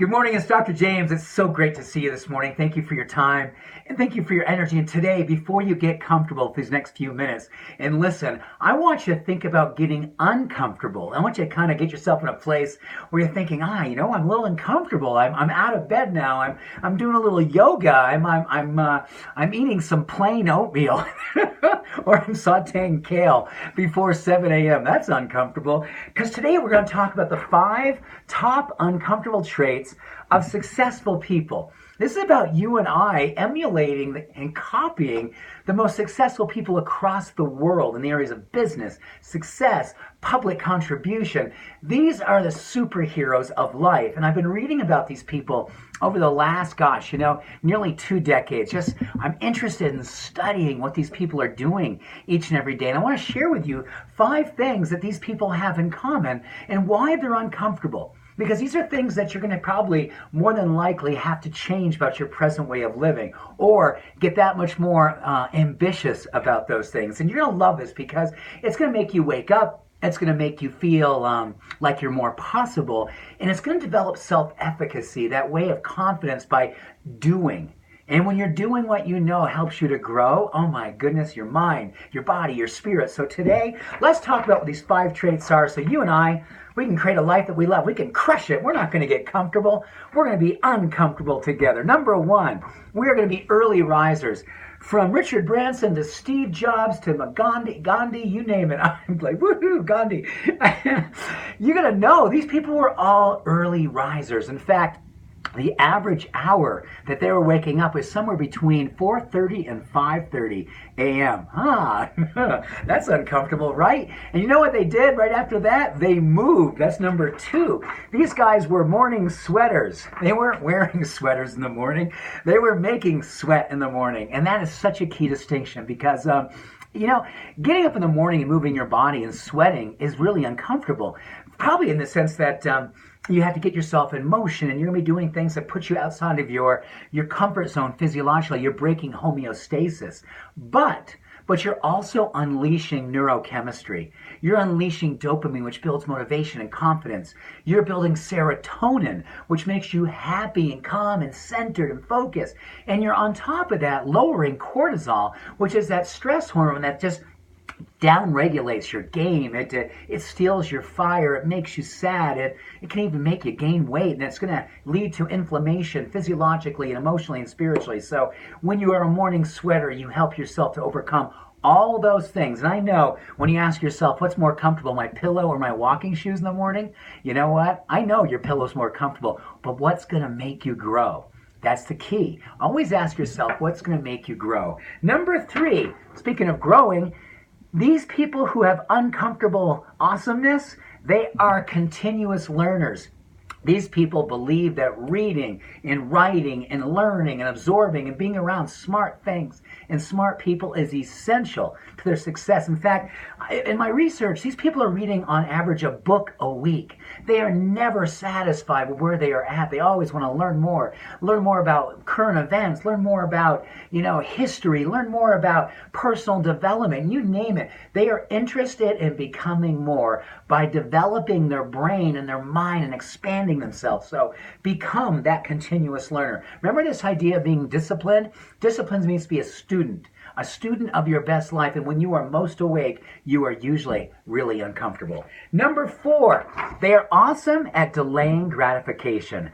Good morning, it's Dr. James. It's so great to see you this morning. Thank you for your time and thank you for your energy. And today, before you get comfortable for these next few minutes and listen, I want you to think about getting uncomfortable. I want you to kind of get yourself in a place where you're thinking, I'm a little uncomfortable. I'm out of bed now. I'm doing a little yoga. I'm eating some plain oatmeal or I'm sauteing kale before 7 a.m. That's uncomfortable. Because today we're going to talk about the 5 top uncomfortable traits of successful people. This is about you and I emulating and copying the most successful people across the world in the areas of business, success, public contribution. These are the superheroes of life. And I've been reading about these people over the last, nearly 2 decades. I'm interested in studying what these people are doing each and every day. And I want to share with you 5 things that these people have in common and why they're uncomfortable. Because these are things that you're going to probably more than likely have to change about your present way of living or get that much more ambitious about those things. And you're going to love this because it's going to make you wake up. It's going to make you feel like you're more possible. And it's going to develop self-efficacy, that way of confidence by doing. And when you're doing what you know helps you to grow, oh my goodness, your mind, your body, your spirit. So today, let's talk about what these 5 traits are so you and I, we can create a life that we love. We can crush it. We're not going to get comfortable. We're going to be uncomfortable together. Number 1, we are going to be early risers. From Richard Branson to Steve Jobs to Gandhi, you name it. I'm like, woohoo, Gandhi. You're going to know these people were all early risers. In fact, the average hour that they were waking up was somewhere between 4:30 and 5:30 a.m. That's uncomfortable, right? And you know what they did right after that? They moved. That's number 2. These guys were morning sweaters. They weren't wearing sweaters in the morning. They were making sweat in the morning. And that is such a key distinction because getting up in the morning and moving your body and sweating is really uncomfortable. Probably in the sense that you have to get yourself in motion and you're going to be doing things that put you outside of your comfort zone physiologically. You're breaking homeostasis. But you're also unleashing neurochemistry. You're unleashing dopamine, which builds motivation and confidence. You're building serotonin, which makes you happy and calm and centered and focused. And you're on top of that lowering cortisol, which is that stress hormone that just down-regulates your game. It steals your fire. It makes you sad. It can even make you gain weight, and it's going to lead to inflammation physiologically and emotionally and spiritually. So when you are a morning sweater, you help yourself to overcome all those things. And I know when you ask yourself, what's more comfortable, my pillow or my walking shoes in the morning? You know what? I know your pillow's more comfortable, but what's going to make you grow? That's the key. Always ask yourself, what's going to make you grow? Number 3, speaking of growing, these people who have uncomfortable awesomeness, they are continuous learners. These people believe that reading and writing and learning and absorbing and being around smart things and smart people is essential to their success. In fact, in my research, these people are reading on average a book a week. They are never satisfied with where they are at. They always want to learn more about current events, learn more about, history, learn more about personal development, you name it. They are interested in becoming more by developing their brain and their mind and expanding themselves. So become that continuous learner. Remember this idea of being disciplined? Discipline means to be a student of your best life. And when you are most awake, you are usually really uncomfortable. Number 4, they are awesome at delaying gratification.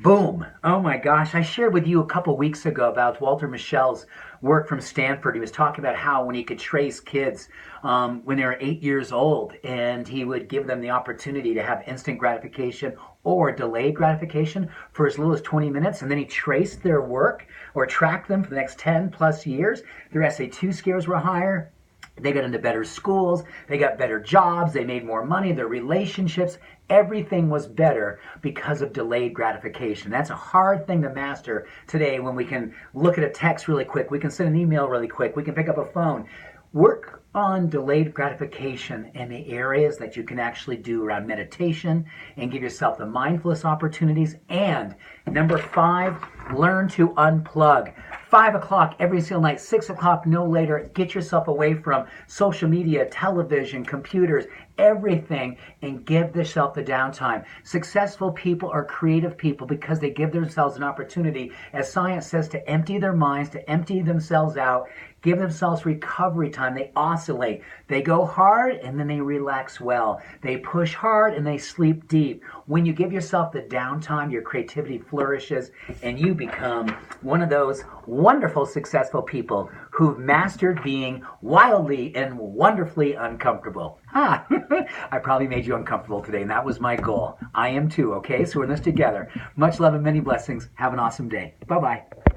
Boom. Oh my gosh. I shared with you a couple weeks ago about Walter Mischel's work from Stanford. He was talking about how when he could trace kids when they were 8 years old, and he would give them the opportunity to have instant gratification or delayed gratification for as little as 20 minutes, and then he traced their work or tracked them for the next 10 plus years. Their SAT scores were higher. They got into better schools, they got better jobs, they made more money, their relationships, everything was better because of delayed gratification. That's a hard thing to master today when we can look at a text really quick, we can send an email really quick, we can pick up a phone. Work on delayed gratification and the areas that you can actually do around meditation and give yourself the mindfulness opportunities. And number 5, learn to unplug. 5 o'clock every single night, 6 o'clock no later. Get yourself away from social media, television, computers, everything, and give yourself the downtime. Successful people are creative people because they give themselves an opportunity, as science says, to empty their minds, to empty themselves out, give themselves recovery time. They oscillate. They go hard and then they relax well. They push hard and they sleep deep. When you give yourself the downtime, your creativity flourishes and you become one of those wonderful, successful people who've mastered being wildly and wonderfully uncomfortable. I probably made you uncomfortable today, and that was my goal. I am too, okay? So we're in this together. Much love and many blessings. Have an awesome day. Bye-bye.